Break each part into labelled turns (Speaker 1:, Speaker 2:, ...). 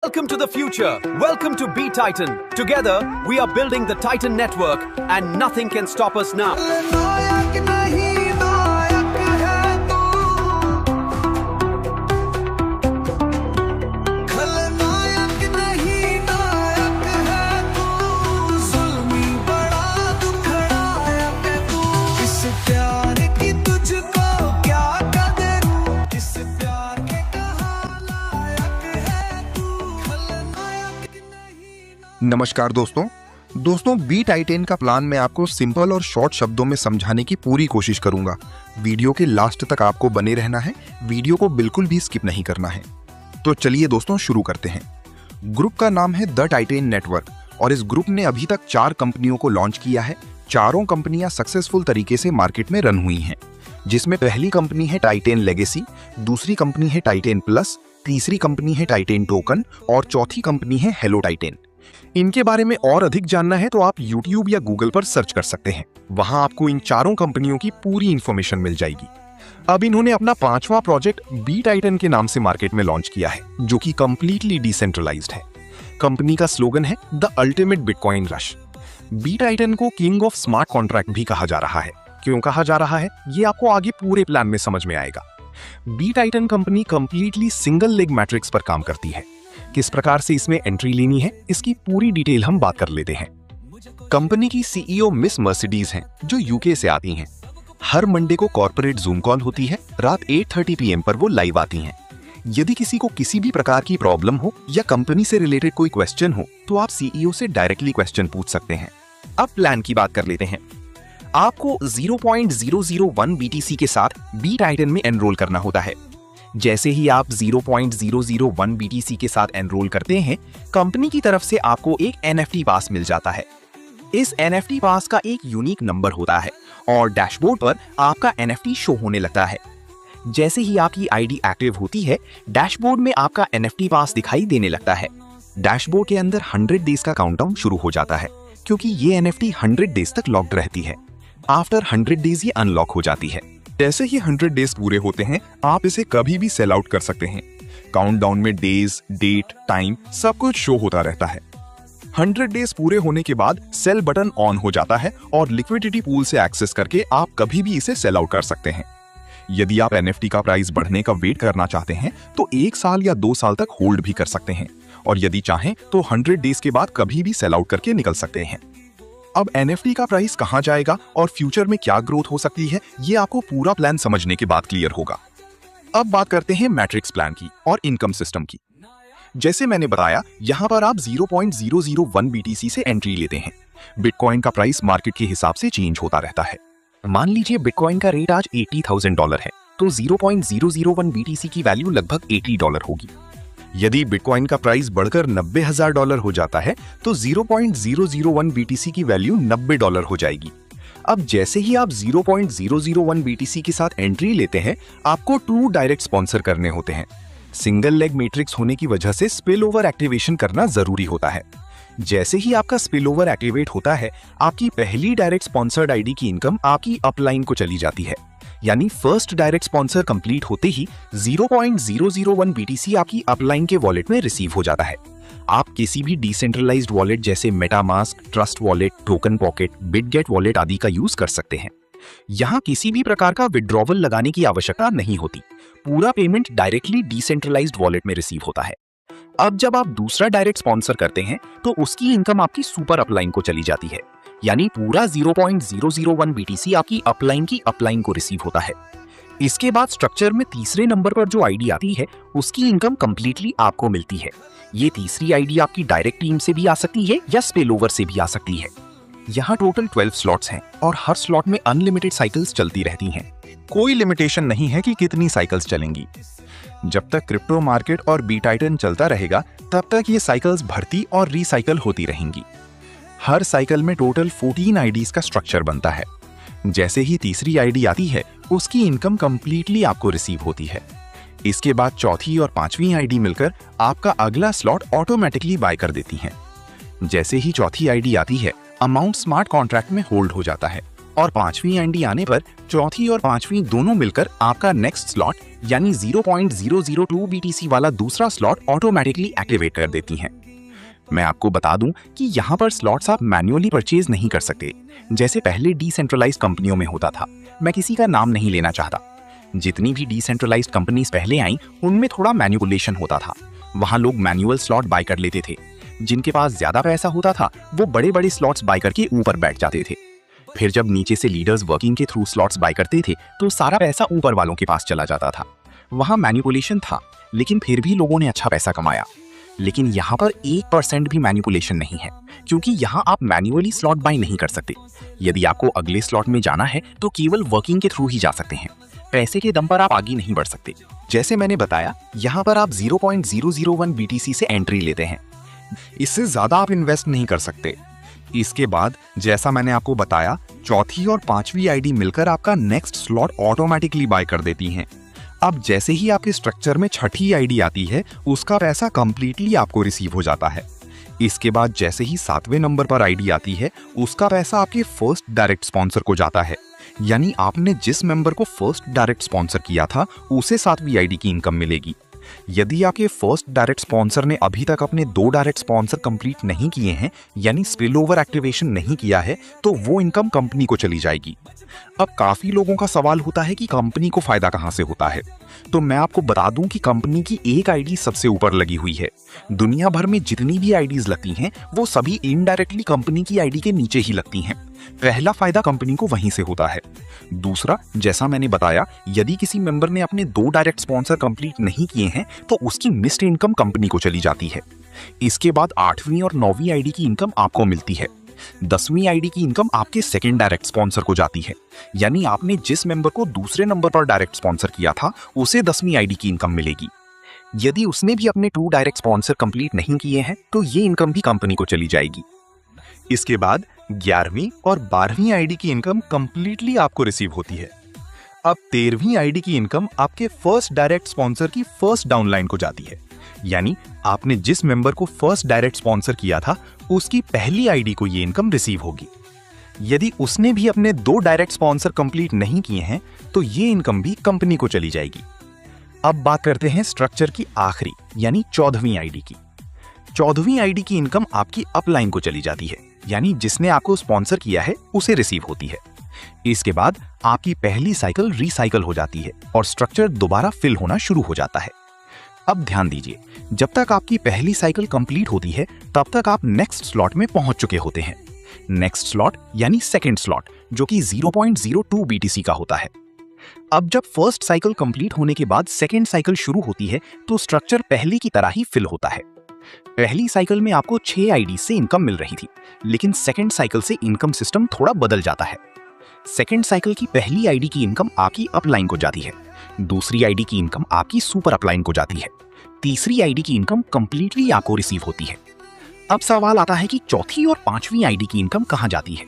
Speaker 1: Welcome to the future. Welcome to B Titan. Together, we are building the Titan network and nothing can stop us now.
Speaker 2: नमस्कार दोस्तों B Titan का plan मैं आपको simple और short शब्दों में समझाने की पूरी कोशिश करूंगा। वीडियो के लास्ट तक आपको बने रहना है, वीडियो को बिल्कुल भी स्किप नहीं करना है। तो चलिए दोस्तों शुरू करते हैं। ग्रुप का नाम है द टाइटन नेटवर्क और इस ग्रुप ने अभी तक 4 कंपनियों को लॉन्च किया है। चारों कंपनियां सक्सेसफुल तरीके से मार्केट में रन हुई हैं, जिसमें पहली कंपनी है टाइटन लेगेसी, दूसरी कंपनी है टाइटन प्लस, तीसरी कंपनी है टाइटन टोकन और चौथी कंपनी है हेलो टाइटन। इनके बारे में और अधिक जानना है तो आप YouTube या Google पर सर्च कर सकते हैं, वहां आपको इन चारों कंपनियों की पूरी इंफॉर्मेशन मिल जाएगी। अब इन्होंने अपना 5वां प्रोजेक्ट बी टाइटन के नाम से मार्केट में लॉन्च किया है, जो कि कंप्लीटली डिसेंट्रलाइज्ड है। कंपनी का स्लोगन है the ultimate bitcoin rush. B titan को किंग ऑफ स्मार्ट कॉन्ट्रैक्ट भी कहा जा रहा है। क्यों कहा जा रहा है, ये आपको आगे पूरे प्लान में समझ में आएगा। B titan company completely single leg matrix पर काम करती है। किस प्रकार से इसमें एंट्री लेनी है, इसकी पूरी डिटेल हम बात कर लेते हैं। कंपनी की सीईओ मिस मर्सिडीज हैं, जो यूके से आती हैं। हर मंडे को कॉर्पोरेट जूम कॉल होती है, रात 8:30 PM पर वो लाइव आती हैं। यदि किसी को किसी भी प्रकार की प्रॉब्लम हो या कंपनी से रिलेटेड कोई क्वेश्चन हो तो आप सीईओ से डायरेक्टली क्वेश्चन पूछ सकते हैं। अब प्लान की बात कर लेते हैं। आपको 0.001 BTC के साथ बी टाइटन में एनरोल करना होता है। जैसे ही आप 0.001 BTC के साथ एनरोल करते हैं, कंपनी की तरफ से आपको एक NFT पास मिल जाता है। इस NFT पास का एक यूनिक नंबर होता है और डैशबोर्ड पर आपका NFT शो होने लगता है। जैसे ही आपकी आईडी एक्टिव होती है, डैशबोर्ड में आपका NFT पास दिखाई देने लगता है। डैशबोर्ड के अंदर 100 डेज का काउंटडाउन शुरू हो जाता है, क्योंकि ये NFT 100 डेज तक लॉक्ड रहती है। आफ्टर 100 डेज ये अनलॉक हो जाती है। जैसे ही 100 डेज पूरे होते हैं, आप इसे कभी भी सेल आउट कर सकते हैं। काउंटडाउन में डेज, डेट, टाइम सब कुछ शो होता रहता है। 100 डेज पूरे होने के बाद सेल बटन ऑन हो जाता है और लिक्विडिटी पूल से एक्सेस करके आप कभी भी इसे सेल आउट कर सकते हैं। यदि आप NFT का प्राइस बढ़ने का वेट करना चाहते हैं तो 1 साल या 2 साल तक होल्ड भी कर सकते हैं, और यदि चाहें तो 100 डेज के बाद कभी भी सेल आउट करके निकल सकते हैं। अब NFT का प्राइस कहां जाएगा और फ्यूचर में क्या ग्रोथ हो सकती है, ये आपको पूरा प्लान समझने के बाद क्लियर होगा। अब बात करते हैं मैट्रिक्स प्लान की और इनकम सिस्टम की। जैसे मैंने बताया, यहां पर आप 0.001 BTC से एंट्री लेते हैं। बिटकॉइन का प्राइस मार्केट के हिसाब से चेंज होता रहता है। मान लीजिए बिटकॉइन का रेट आज $80,000 है, तो 0.001 BTC की वैल्यू लगभग $80 होगी। यदि बिटकॉइन का प्राइस बढ़कर $90,000 हो जाता है तो 0.001 BTC की वैल्यू $90 हो जाएगी। अब जैसे ही आप 0.001 BTC के साथ एंट्री लेते हैं, आपको 2 डायरेक्ट स्पॉन्सर करने होते हैं। सिंगल लेग मैट्रिक्स होने की वजह से स्पिल ओवर एक्टिवेशन करना जरूरी होता है। जैसे ही आपका स्पिल ओवर एक्टिवेट होता है, आपकी पहली डायरेक्ट स्पॉन्सर्ड आईडी की इनकम आपकी अपलाइन को चली जाती है। यानी फर्स्ट डायरेक्ट स्पॉन्सर कंप्लीट होते ही 0.001 BTC आपकी अपलाइन के वॉलेट में रिसीव हो जाता है। आप किसी भी डिसेंट्रलाइज्ड वॉलेट जैसे MetaMask, trust wallet, token pocket, Bitget wallet आदि का यूज कर सकते हैं। यहाँ किसी भी प्रकार का विड्रॉवल लगाने की आवश्यकता नहीं होती। पूरा पेमेंट डायरेक्टली डिसेंट्रलाइज्ड वॉलेट में रिसीव होता है। अब जब आप दूसरा डायरेक्ट स्पॉन्सर करते हैं तो उसकी इनकम आपकी सुपर अपलाइन को चली जाती है। यानी पूरा 0.001 BTC आपकी अपलाइन की अपलाइन को रिसीव होता है। इसके बाद स्ट्रक्चर में तीसरे नंबर पर जो आईडी आती है, उसकी इनकम कंप्लीटली आपको मिलती है। ये तीसरी आईडी आपकी डायरेक्ट टीम से भी आ सकती है या स्पिल ओवर से भी आ सकती है। यहाँ टोटल 12 स्लॉट्स हैं और हर स्लॉट में अनलिमिटेड साइकिल्स चलती रहती हैं। कोई लिमिटेशन नहीं है कि कितनी साइकिल्स चलेंगी। जब तक क्रिप्टो मार्केट और बी टाइटन चलता रहेगा, तब तक ये साइकिल्स बढ़ती और रिसाइकल होती रहेंगी। हर साइकिल में टोटल 14 आईडीज का स्ट्रक्चर बनता है। जैसे ही तीसरी आईडी आती है, उसकी इनकम कंप्लीटली आपको रिसीव होती है। इसके बाद चौथी और 5वीं आईडी मिलकर आपका अगला स्लॉट ऑटोमेटिकली बाय कर देती हैं। जैसे ही चौथी आईडी आती है, अमाउंट स्मार्ट कॉन्ट्रैक्ट में होल्ड हो जाता है और 5वीं आईडी आने पर चौथी और 5वीं दोनों मिलकर आपका नेक्स्ट स्लॉट
Speaker 3: यानी 0.002 BTC वाला दूसरा स्लॉट ऑटोमेटिकली एक्टिवेट कर देती हैं। मैं आपको बता दूं कि यहाँ पर स्लॉट्स आप मैन्युअली परचेज नहीं कर सकते, जैसे पहले डिसेंट्रलाइज्ड कंपनियों में होता था। मैं किसी का नाम नहीं लेना चाहता। जितनी भी डिसेंट्रलाइज्ड कंपनीज पहले आई उनमें थोड़ा मैनिपुलेशन होता था। वहाँ लोग मैनुअल स्लॉट बाय कर लेते थे। जिनके पास ज्यादा पैसा होता था वो बड़े बड़े स्लॉट्स बाय करके ऊपर बैठ जाते थे। फिर जब नीचे से लीडर्स वर्किंग के थ्रू स्लॉट्स बाय करते थे तो सारा पैसा ऊपर वालों के पास चला जाता था। वहाँ मैनिपुलेशन था, लेकिन फिर भी लोगों ने अच्छा पैसा कमाया। लेकिन यहाँ पर 1% भी मैनिपुलेशन नहीं है, क्योंकि यहाँ आप मैन्युअली स्लॉट बाय नहीं कर सकते। यदि आपको अगले स्लॉट में जाना है तो केवल वर्किंग के थ्रू ही जा सकते हैं। पैसे के दम पर आप आगे नहीं बढ़ सकते। जैसे मैंने बताया, यहाँ पर आप 0.001 BTC से एंट्री लेते हैं। इससे ज्यादा आप इन्वेस्ट नहीं कर सकते। इसके बाद जैसा मैंने आपको बताया, चौथी और पांचवी आईडी मिलकर आपका नेक्स्ट स्लॉट ऑटोमेटिकली बाय कर देती हैं। अब जैसे ही आपके स्ट्रक्चर में छठी आईडी आती है, उसका पैसा कंप्लीटली आपको रिसीव हो जाता है। इसके बाद जैसे ही 7वें नंबर पर आईडी आती है, उसका पैसा आपके फर्स्ट डायरेक्ट स्पॉन्सर को जाता है। यानी आपने जिस मेंबर को फर्स्ट डायरेक्ट स्पॉन्सर किया था, उसे 7वीं आईडी की इनकम मिलेगी। यदि आपके फर्स्ट डायरेक्ट स्पॉन्सर ने अभी तक अपने 2 डायरेक्ट स्पॉन्सर कंप्लीट नहीं किए हैं, यानी स्पिल ओवर एक्टिवेशन नहीं किया है, तो वो इनकम कंपनी को चली जाएगी। अब काफी लोगों का सवाल होता है कि कंपनी को फायदा कहां से होता है। तो मैं आपको बता दूं कि कंपनी की एक आईडी सबसे ऊपर लगी हुई है। दुनिया भर में जितनी भी आईडीज लगती हैं, वो सभी इनडायरेक्टली कंपनी की आईडी के नीचे ही लगती हैं। पहला फायदा कंपनी को वहीं से होता है। दूसरा, जैसा मैंने बताया, यदि किसी मेंबर ने अपने 2 डायरेक्ट स्पॉन्सर कंप्लीट नहीं किए हैं तो उसकी मिस्ड इनकम कंपनी को चली जाती है। इसके बाद 8वीं और 9वीं आईडी की इनकम आपको मिलती है। 10वीं आईडी की इनकम आपके सेकंड डायरेक्ट स्पॉन्सर को जाती है। यानी आपने जिस मेंबर को दूसरे नंबर पर डायरेक्ट स्पॉन्सर किया था, उसे 10वीं आईडी की इनकम मिलेगी। यदि उसने भी अपने 2 डायरेक्ट स्पॉन्सर कंप्लीट नहीं किए हैं तो ये इनकम भी कंपनी को चली जाएगी। इसके बाद 11वीं और 12वीं आईडी की इनकम कंप्लीटली आपको रिसीव होती है। अब 13वीं आईडी की इनकम आपके फर्स्ट डायरेक्ट स्पॉन्सर की फर्स्ट डाउनलाइन को जाती है। यानी आपने जिस मेंबर को फर्स्ट डायरेक्ट स्पॉन्सर किया था, उसकी पहली आईडी को ये इनकम रिसीव होगी। यदि उसने भी अपने 2 डायरेक्ट स्पॉन्सर कंप्लीट नहीं किए हैं तो ये इनकम भी कंपनी को चली जाएगी। अब बात करते हैं स्ट्रक्चर की आखिरी यानी 14वीं आईडी की। 14वीं आईडी की इनकम आपकी अपलाइन को चली जाती है, यानी जिसने आपको स्पॉन्सर किया है उसे रिसीव होती है। इसके बाद आपकी पहली साइकिल रिसाइकल हो जाती है और स्ट्रक्चर दोबारा फिल होना शुरू हो जाता है। अब ध्यान दीजिए, जब तक आपकी पहली साइकिल कंप्लीट होती है तब तक आप नेक्स्ट स्लॉट में पहुंच चुके होते हैं। नेक्स्ट स्लॉट यानी सेकंड स्लॉट, जो कि 0.02 BTC का होता है। अब जब फर्स्ट साइकिल कंप्लीट होने के बाद सेकंड साइकिल शुरू होती है तो स्ट्रक्चर पहले की तरह ही फिल होता है। पहली साइकिल में आपको 6 आईडी से इनकम मिल रही थी, लेकिन सेकंड साइकिल से इनकम सिस्टम थोड़ा बदल जाता है। सेकंड साइकिल की पहली आईडी की इनकम आपकी अपलाइन को जाती है, दूसरी आईडी की इनकम आपकी सुपर अपलाइन को जाती है, तीसरी आईडी की इनकम कंप्लीटली आपको रिसीव होती है। अब सवाल आता है कि चौथी और 5वीं आईडी की इनकम कहां जाती है,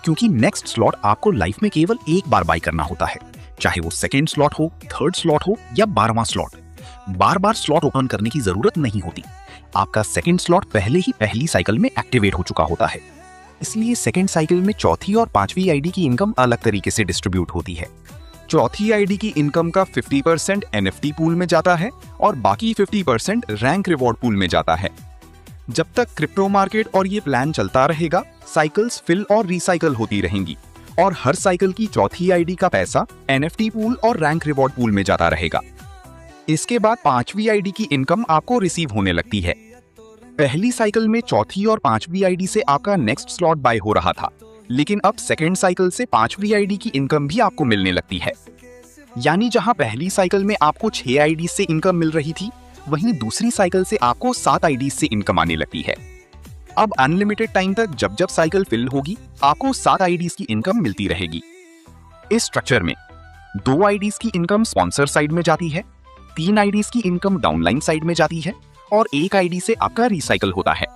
Speaker 3: क्योंकि नेक्स्ट स्लॉट आपको लाइफ में केवल एक बार बाय करना होता है, चाहे वो सेकंड स्लॉट हो, थर्ड स्लॉट हो या 12वां स्लॉट। बार बार स्लॉट ओपन करने की जरूरत नहीं होती। आपका सेकंड स्लॉट पहले ही पहली साइकिल में एक्टिवेट हो चुका होता है। इसलिए सेकंड साइकिल में चौथी और 5वीं आईडी की इनकम अलग तरीके से डिस्ट्रीब्यूट होती है।
Speaker 4: चौथी आईडी की इनकम का 50% NFT पूल में जाता है और बाकी 50% रैंक रिवॉर्ड पूल में जाता है। जब तक क्रिप्टो मार्केट और ये प्लान चलता रहेगा, साइकिल्स फिल और रिसाइकल होती रहेंगी और हर साइकिल की चौथी आईडी का पैसा NFT पूल और रैंक रिवॉर्ड पूल में जाता रहेगा। इसके बाद 5वीं आईडी की इनकम आपको रिसीव होने लगती है। पहली साइकिल में चौथी और 5वीं आईडी से आपका नेक्स्ट स्लॉट बाय हो रहा था, लेकिन अब सेकेंड साइकिल से 5वीं आईडी की इनकम भी आपको मिलने लगती है। यानी जहां पहली साइकिल में आपको 6 आईडी से इनकम मिल रही थी, वहीं दूसरी साइकिल से आपको 7 आईडी से इनकम आने लगती है। अब अनलिमिटेड टाइम तक जब जब साइकिल फिल होगी, आपको 7 आईडीज की इनकम मिलती रहेगी। इस स्ट्रक्चर में 2 आईडीज की इनकम स्पॉन्सर साइड में जाती है, 3 आईडीज की इनकम डाउनलाइन साइड में जाती है और 1 आईडी से आपका रिसाइकल होता है।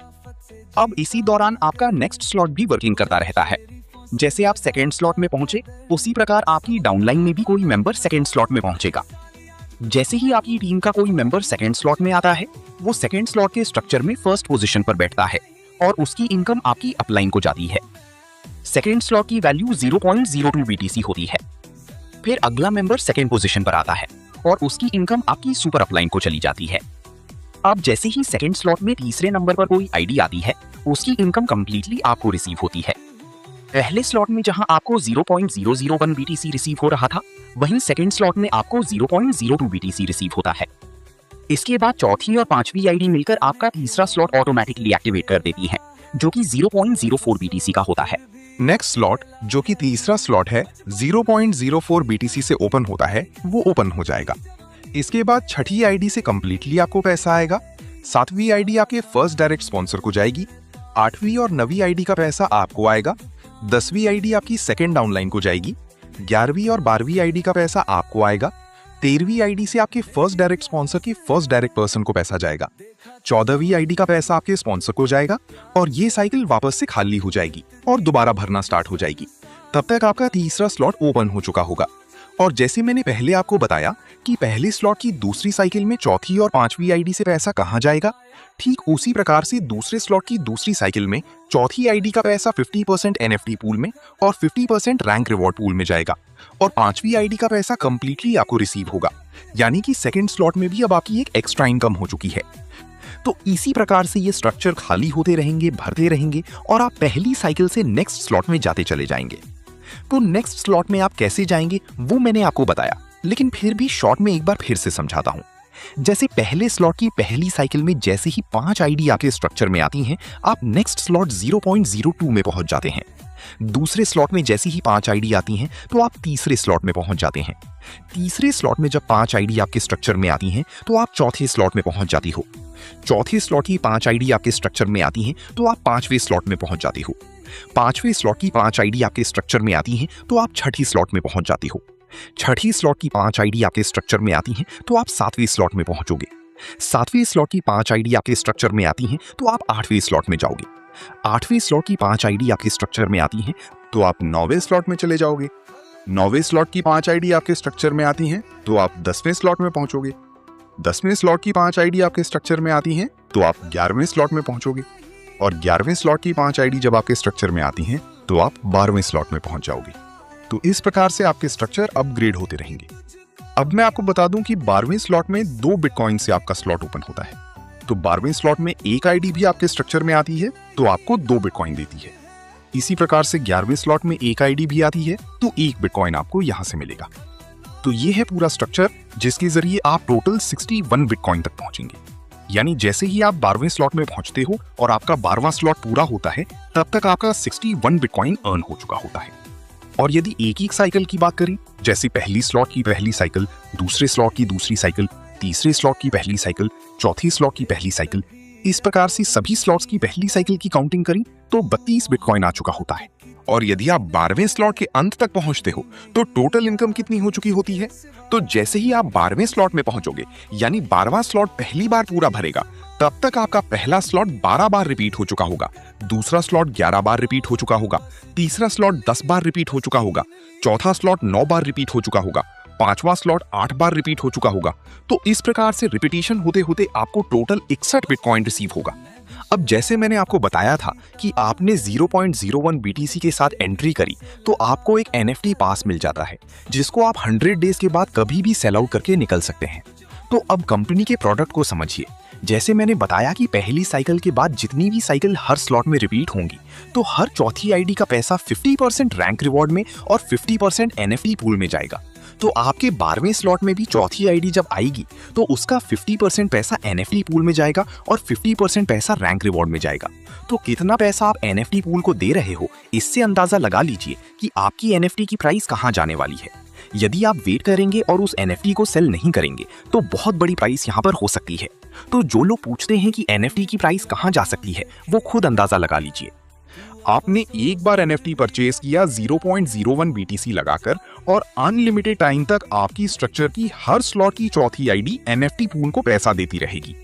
Speaker 4: अब इसी दौरान आपका नेक्स्ट स्लॉट भी वर्किंग करता रहता है। जैसे आप सेकेंड स्लॉट में पहुंचे, उसी प्रकार आपकी डाउनलाइन में भी कोई मेंबर सेकेंड स्लॉट में पहुंचेगा। जैसे ही आपकी टीम का कोई मेंबर सेकेंड स्लॉट में आता है, वो सेकेंड स्लॉट के स्ट्रक्चर में फर्स्ट पोजीशन पर बैठता है और उसकी इनकम आपकी अपलाइन को जाती है। सेकेंड स्लॉट की वैल्यू 0.02 BTC होती है। फिर अगला मेंबर सेकेंड पोजीशन पर आता है
Speaker 3: और उसकी इनकम आपकी सुपर अपलाइन को चली जाती है। अब जैसे ही सेकंड स्लॉट में तीसरे नंबर पर कोई आईडी आती है, उसकी इनकम कंप्लीटली आपको रिसीव होती है। पहले स्लॉट में जहां आपको 0.001 BTC रिसीव हो रहा था, वहीं सेकंड स्लॉट में आपको 0.02 BTC रिसीव होता है। इसके बाद चौथी और पांचवी आईडी मिलकर आपका तीसरा स्लॉट ऑटोमेटिकली एक्टिवेट कर देती है, जो कि 0.04 BTC का होता है।
Speaker 2: नेक्स्ट स्लॉट जो कि तीसरा स्लॉट है 0.04 BTC से ओपन होता है, वो ओपन हो जाएगा। इसके बाद छठी आईडी से कंप्लीटली आपको पैसा आएगा। सातवीं आईडी आपके फर्स्ट डायरेक्ट स्पॉन्सर को जाएगी। आठवीं और नवीं आईडी का पैसा आपको आएगा। 10वीं आईडी आपकी सेकेंड डाउनलाइन को जाएगी। 11वीं और 12वीं आईडी का पैसा आपको आएगा। 13वीं आईडी से आपके फर्स्ट डायरेक्ट स्पॉन्सर के फर्स्ट डायरेक्ट पर्सन को पैसा जाएगा। 14वीं आईडी का पैसा आपके स्पॉन्सर को जाएगा और ये साइकिल वापस से खाली हो जाएगी और दोबारा भरना स्टार्ट हो जाएगी। तब तक आपका तीसरा स्लॉट ओपन हो चुका होगा। और जैसे मैंने पहले आपको बताया कि पहले स्लॉट की दूसरी साइकिल में चौथी और पांचवी आईडी से पैसा कहां जाएगा, ठीक उसी प्रकार से दूसरे स्लॉट की दूसरी साइकिल में चौथी आईडी का पैसा 50% NFT पूल में और 50% रैंक रिवॉर्ड पूल में जाएगा और पांचवी आईडी का पैसा कंप्लीटली आपको रिसीव होगा। यानी कि सेकंड स्लॉट में भी अब आपकी एक एक्स्ट्रा इनकम हो चुकी है। तो इसी प्रकार से ये स्ट्रक्चर खाली होते रहेंगे, भरते रहेंगे और आप पहली साइकिल से नेक्स्ट स्लॉट में जाते चले जाएंगे। तो नेक्स्ट स्लॉट में आप कैसे जाएंगे वो मैंने आपको बताया, लेकिन फिर भी शॉर्ट में एक बार फिर से समझाता हूं। जैसे पहले स्लॉट की पहली साइकिल में जैसे ही 5 आईडी आपके स्ट्रक्चर में आती हैं, आप नेक्स्ट स्लॉट 0.02 में पहुंच जाते हैं। दूसरे स्लॉट में जैसे ही 5 आईडी आती हैं, तो आप तीसरे स्लॉट में पहुंच जाते हैं। तीसरे स्लॉट में जब 5 आईडी आपके स्ट्रक्चर में आती हैं, तो आप चौथे स्लॉट में पहुंच जाती हो। चौथे स्लॉट की 5 आईडी आपके स्ट्रक्चर में आती हैं, तो आप पांचवें स्लॉट में पहुंच जाते हो। पांचवें स्लॉट की 5 आईडी आपके स्ट्रक्चर में आती हैं, तो आप छठी स्लॉट में पहुंच जाते हो। छठी स्लॉट की 5 आईडी आपके स्ट्रक्चर में आती हैं, तो आप सातवें स्लॉट में पहुंचोगे। सातवें स्लॉट की 5 आईडी आपके स्ट्रक्चर में आती हैं, तो आप आठवें स्लॉट में जाओगे। आठवें स्लॉट की 5 आईडी आपके स्ट्रक्चर में आती हैं, तो आप 9वें स्लॉट में चले जाओगे। 9वें स्लॉट की 5 आईडी आपके स्ट्रक्चर में आती हैं, तो आप 10वें स्लॉट में पहुंचोगे। 10वें स्लॉट की 5 आईडी आपके स्ट्रक्चर में आती हैं, तो आप 11वें स्लॉट में पहुंचोगे और 11वें स्लॉट की 5 आईडी जब आपके स्ट्रक्चर में आती हैं, तो आप 12वें स्लॉट में पहुंच जाओगे। तो इस प्रकार से आपके स्ट्रक्चर अपग्रेड होते रहेंगे। अब मैं आपको बता दूं कि 12वें स्लॉट में 2 बिटकॉइन से आपका स्लॉट ओपन होता है। तो 12वें स्लॉट में एक आईडी भी आपके स्ट्रक्चर में आती है, तो आपको 2 बिटकॉइन देती है। इसी प्रकार से 11वें स्लॉट में एक आईडी भी आती है, तो 1 बिटकॉइन आपको यहां से मिलेगा। तो ये है पूरा स्ट्रक्चर, जिसके जरिए आप टोटल 61 बिटकॉइन तक पहुंचेंगे। यानी जैसे ही आप 12वें स्लॉट में पहुंचते हो और आपका 12वां स्लॉट पूरा होता है, तब तक आपका 61 बिटकॉइन अर्न हो चुका होता है। और यदि एक ही साइकिल की बात करें, जैसे पहली स्लॉट की पहली साइकिल, दूसरे स्लॉट की दूसरी साइकिल, तीसरे स्लॉट की पहली साइकिल, चौथी स्लॉट की पहली साइकिल, इस प्रकार से सभी स्लॉट्स की पहली साइकिल की काउंटिंग करें तो 32 बिटकॉइन आ चुका होता है। और यदि आप 12वें स्लॉट के अंत तक पहुंचते हो तो टोटल इनकम कितनी हो चुकी होती है? तो जैसे ही आप 12वें स्लॉट में पहुंचोगे, यानी 12वां स्लॉट पहली बार पूरा भरेगा, तब तक आपका पहला स्लॉट 12 बार रिपीट हो चुका होगा, दूसरा स्लॉट 11 बार रिपीट हो चुका होगा, तीसरा स्लॉट 10 बार रिपीट हो चुका होगा, चौथा स्लॉट 9 बार रिपीट हो चुका होगा, पांचवा स्लॉट 8 बार रिपीट हो चुका होगा। तो इस प्रकार से रिपीटेशन होते होते आपको टोटल 61 बिटकॉइन रिसीव होगा। अब जैसे मैंने आपको बताया था कि आपने 0.01 BTC के साथ एंट्री करी तो आपको एक NFT पास मिल जाता है, जिसको आप 100 डेज के बाद कभी भी सेल आउट करके निकल सकते हैं। तो अब कंपनी के प्रोडक्ट को समझिए। जैसे मैंने बताया कि पहली साइकिल के बाद जितनी भी साइकिल हर स्लॉट में रिपीट होंगी, तो हर चौथी आईडी का पैसा 50% रैंक रिवॉर्ड में और 50% NFT पूल में जाएगा। तो आपके 12वें स्लॉट में भी चौथी आईडी जब आएगी तो उसका 50% पैसा NFT पूल में जाएगा और 50% पैसा रैंक रिवॉर्ड में जाएगा। तो कितना पैसा आप NFT पूल को दे रहे हो, इससे अंदाजा लगा लीजिए कि आपकी NFT की प्राइस कहां जाने वाली है। यदि आप वेट करेंगे और उस NFT को सेल नहीं करेंगे तो बहुत बड़ी प्राइस यहाँ पर हो सकती है। तो जो लोग पूछते हैं कि NFT की प्राइस कहां जा सकती है, वो खुद अंदाजा लगा लीजिए।
Speaker 4: आपने एक बार NFT परचेज किया 0.01 BTC लगाकर और अनलिमिटेड टाइम तक आपकी स्ट्रक्चर की हर स्लॉट की चौथी आईडी NFT पूल को पैसा देती रहेगी।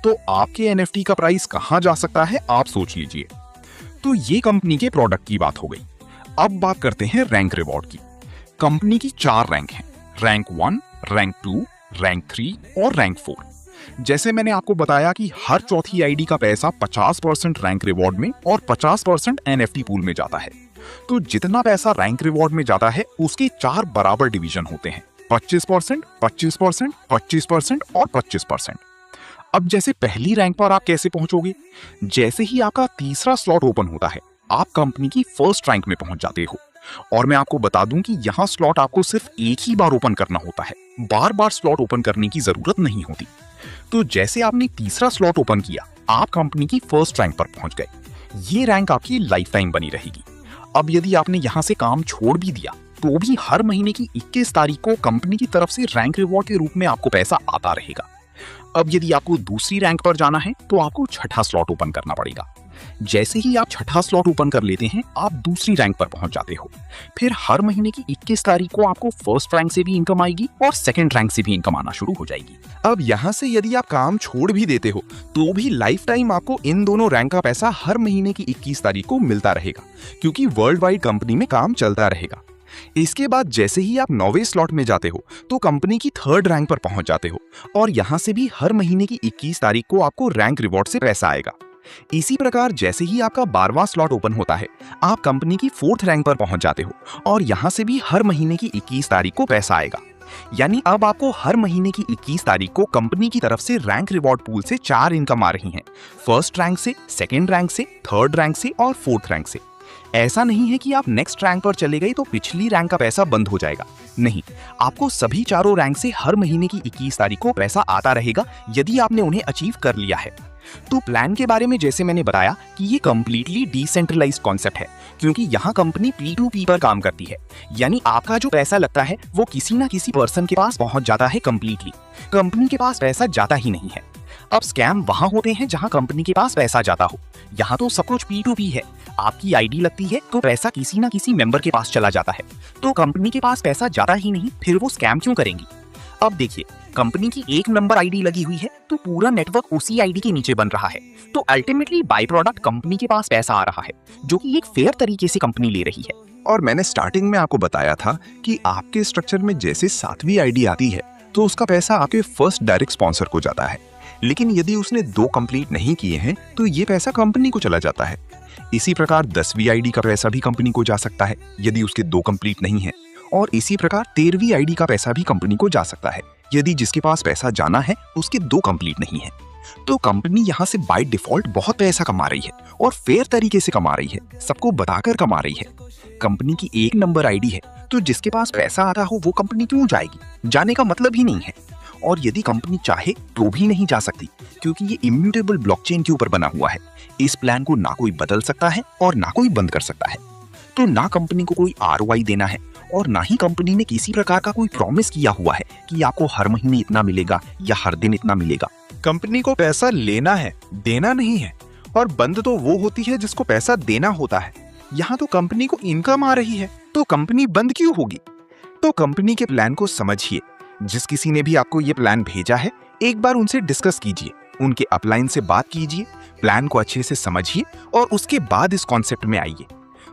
Speaker 4: तो आपके NFT का प्राइस कहां जा सकता है, आप सोच लीजिए। तो ये कंपनी के प्रोडक्ट की बात हो गई। अब बात करते हैं रैंक रिवॉर्ड की। कंपनी की 4 रैंक हैं, रैंक 1, रैंक 2, रैंक 3 और रैंक 4। जैसे मैंने आपको बताया कि हर चौथी आईडी का पैसा 50% रैंक रिवॉर्ड में और 50% NFT पूल में जाता है। तो जितना पैसा रैंक रिवॉर्ड में जाता है उसके 4 बराबर डिवीजन होते हैं।
Speaker 3: 25%, 25%, 25% और 25%। अब जैसे पहली रैंक पर आप कैसे पहुंचोगे? जैसे ही आपका तीसरा स्लॉट ओपन होता है, आप कंपनी की फर्स्ट रैंक में पहुंच जाते हो। और मैं आपको बता दूं कि यहां स्लॉट आपको सिर्फ एक ही बार ओपन करना होता है, बार बार स्लॉट ओपन करने की जरूरत नहीं होती। तो जैसे आपने तीसरा स्लॉट ओपन किया, आप कंपनी की फर्स्ट रैंक पर पहुंच गए। ये रैंक आपकी लाइफ टाइम बनी रहेगी। अब यदि आपने यहां से काम छोड़ भी दिया तो भी हर महीने की 21 तारीख को कंपनी की तरफ से रैंक रिवॉर्ड के रूप में आपको पैसा आता रहेगा। अब यदि आपको दूसरी रैंक पर जाना है तो आपको छठा स्लॉट ओपन करना पड़ेगा। जैसे ही आप छठा स्लॉट ओपन कर लेते हैं, आप दूसरी रैंक पर पहुंच जाते हो। फिर हर महीने की 21 तारीख को आपको फर्स्ट रैंक से भी इनकम आएगी और सेकंड रैंक से भी इनकम आना शुरू हो जाएगी।
Speaker 2: अब यहाँ से यदि आप काम छोड़ भी देते हो तो भी लाइफ टाइम आपको इन दोनों रैंक का पैसा हर महीने की 21 तारीख को मिलता रहेगा, क्योंकि वर्ल्ड वाइड कंपनी में काम चलता रहेगा। इसके बाद जैसे ही आप 9वें स्लॉट में जाते हो तो कंपनी की थर्ड रैंक पर पहुंच जाते हो और यहां से भी हर महीने की 21 तारीख को आपको रैंक रिवॉर्ड से पैसा आएगा। इसी प्रकार जैसे ही आपका 12वां स्लॉट ओपन होता है, आप कंपनी की फोर्थ रैंक पर पहुंच जाते हो और यहां से भी हर महीने की 21 तारीख को पैसा आएगा। यानी अब आपको हर महीने की 21 तारीख को कंपनी की तरफ से रैंक रिवॉर्ड पूल से 4 इनकम आ रही हैं, फर्स्ट रैंक से, सेकेंड रैंक से, थर्ड रैंक से और फोर्थ रैंक से। ऐसा नहीं है कि आप नेक्स्ट रैंक पर चले गए तो पिछली रैंक का पैसा बंद हो जाएगा। नहीं, आपको सभी चारों रैंक से हर महीने की 21 तारीख को पैसा आता रहेगा यदि आपने उन्हें अचीव कर लिया है। तो प्लान के बारे में जैसे मैंने बताया कि ये कंप्लीटली डिसेंट्रलाइज्ड कॉन्सेप्ट है, क्योंकि यहाँ कंपनी P2P पर काम करती है। यानी आपका जो पैसा लगता है वो किसी ना किसी पर्सन के पास पहुंच जाता है कंप्लीटली, कंपनी के पास पैसा जाता ही नहीं है। अब स्कैम वहां होते हैं जहां कंपनी के पास पैसा जाता हो। यहाँ तो सब कुछ P2P है। आपकी आईडी लगती है तो पैसा किसी ना किसी मेंबर के पास चला जाता है, तो कंपनी के पास पैसा जाता ही नहीं, फिर वो स्कैम क्यों करेंगी? अब देखिए, कंपनी की एक नंबर आईडी लगी हुई है तो पूरा नेटवर्क उसी आईडी के नीचे बन रहा है, तो अल्टीमेटली बाय प्रोडक्ट कंपनी के पास पैसा आ रहा है, जो कि एक फेयर तरीके से कंपनी ले रही है। और मैंने स्टार्टिंग में आपको बताया था कि आपके स्ट्रक्चर में जैसे 7वीं आईडी आती है तो उसका पैसा आपके फर्स्ट डायरेक्ट स्पॉन्सर को जाता है, लेकिन यदि उसने 2 कंप्लीट नहीं किए हैं तो ये पैसा कंपनी को चला जाता है। इसी प्रकार 10वीं आईडी का पैसा भी कंपनी को जा सकता है यदि उसके 2 कंप्लीट नहीं है, और इसी प्रकार 13वीं आईडी का पैसा भी कंपनी को जा सकता है यदि जिसके पास पैसा जाना है उसके 2 कंप्लीट नहीं है। तो कंपनी यहाँ से बाय डिफॉल्ट बहुत पैसा कमा रही है और फेयर तरीके से कमा रही है, सबको बताकर कमा रही है। कंपनी की एक नंबर आईडी है तो जिसके पास पैसा आता हो वो कंपनी क्यों जाएगी? जाने का मतलब ही नहीं है। और यदि कंपनी चाहे तो भी नहीं जा सकती, क्योंकि ये इम्यूटेबल ब्लॉकचेन के ऊपर बना हुआ है। इस प्लान को ना कोई बदल सकता है और ना कोई बंद कर सकता है। तो ना कंपनी को कोई ROI देना है और ना ही कंपनी ने किसी प्रकार का कोई प्रॉमिस किया हुआ है कि आपको हर महीने इतना मिलेगा या हर दिन इतना मिलेगा।
Speaker 4: कंपनी को पैसा लेना है, देना नहीं है। और बंद तो वो होती है जिसको पैसा देना होता है। यहाँ तो कंपनी को इनकम आ रही है, तो कंपनी बंद क्यों होगी? तो कंपनी के प्लान को समझिए। जिस किसी ने भी आपको ये प्लान भेजा है, एक बार उनसे डिस्कस कीजिए, उनके अपलाइन से बात कीजिए, प्लान को अच्छे से समझिए और उसके बाद इस कॉन्सेप्ट में आइए।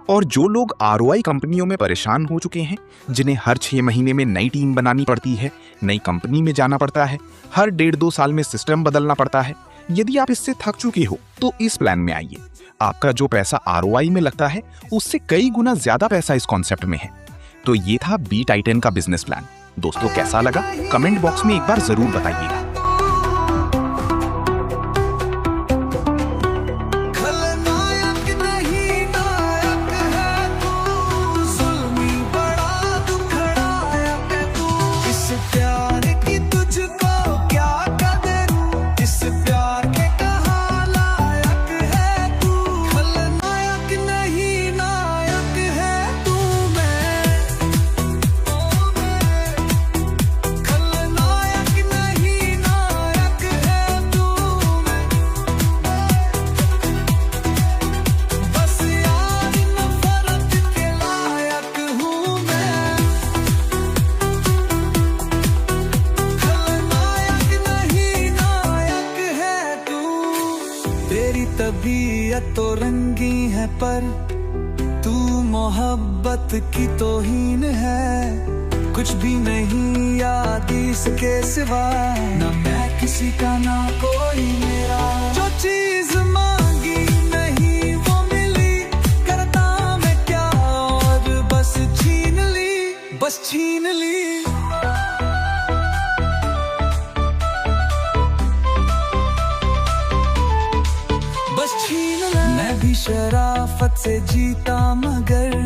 Speaker 4: और जो लोग ROI कंपनियों में परेशान हो चुके हैं, जिन्हें हर 6 महीने में नई टीम बनानी पड़ती है, नई कंपनी में जाना पड़ता है, हर 1.5-2 साल में सिस्टम बदलना पड़ता है, यदि आप इससे थक चुके हो तो इस प्लान में आइए। आपका जो पैसा ROI में लगता है उससे कई गुना ज्यादा पैसा इस कॉन्सेप्ट में है। तो ये था B-Titan का बिजनेस प्लान। दोस्तों, कैसा लगा कमेंट बॉक्स में एक बार जरूर बताइएगा।
Speaker 5: तबीयत तो रंगी है पर तू मोहब्बत की तौहीन है। कुछ भी नहीं याद इसके सिवा, ना मैं किसी का ना कोई मेरा। जो चीज मांगी नहीं वो मिली, करता मैं क्या और बस छीन ली। छीन ले। मैं भी शराफत से जीता मगर